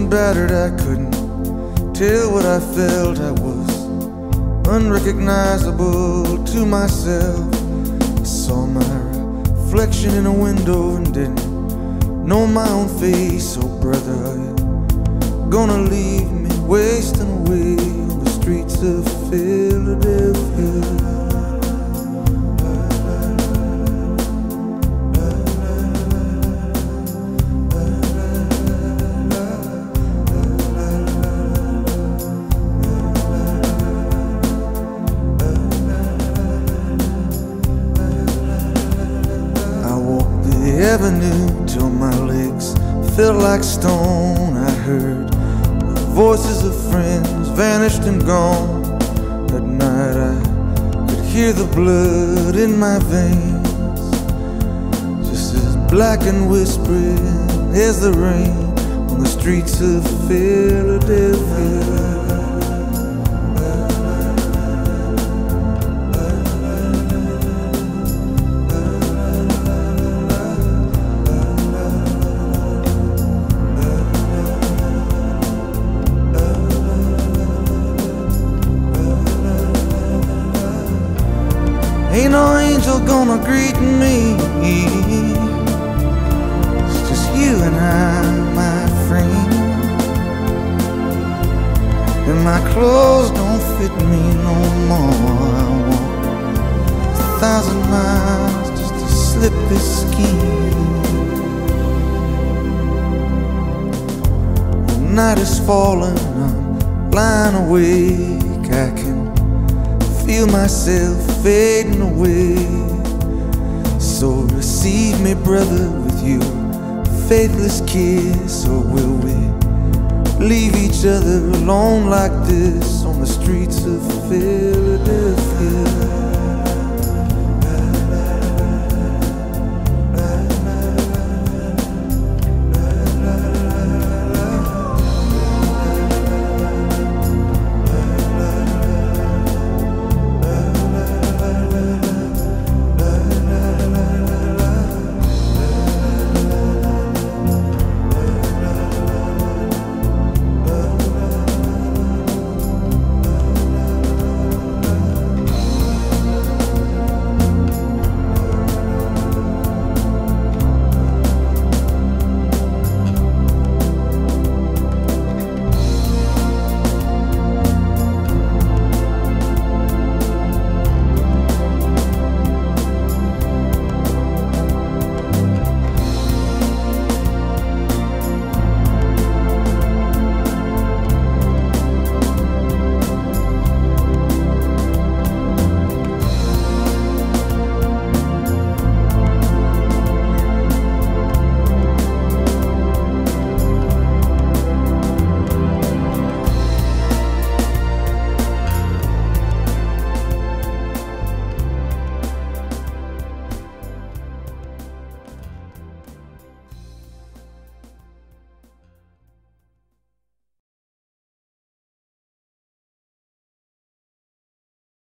and battered, I couldn't tell what I felt. I was unrecognizable to myself. I saw my reflection in a window and didn't know my own face. Oh brother, are you gonna leave me wasting away on the streets of Philadelphia? Avenue till my legs felt like stone. I heard the voices of friends vanished and gone. At night I could hear the blood in my veins, just as black and whispering as the rain on the streets of Philadelphia. Ain't no angel gonna greet me. It's just you and I, my friend. And my clothes don't fit me no more. I walk 1,000 miles just to slip this skin. The night is falling, I'm lying awake. I can feel myself fading away. So receive me, brother, with your faithless kiss. Or will we leave each other alone like this on the streets of Philadelphia?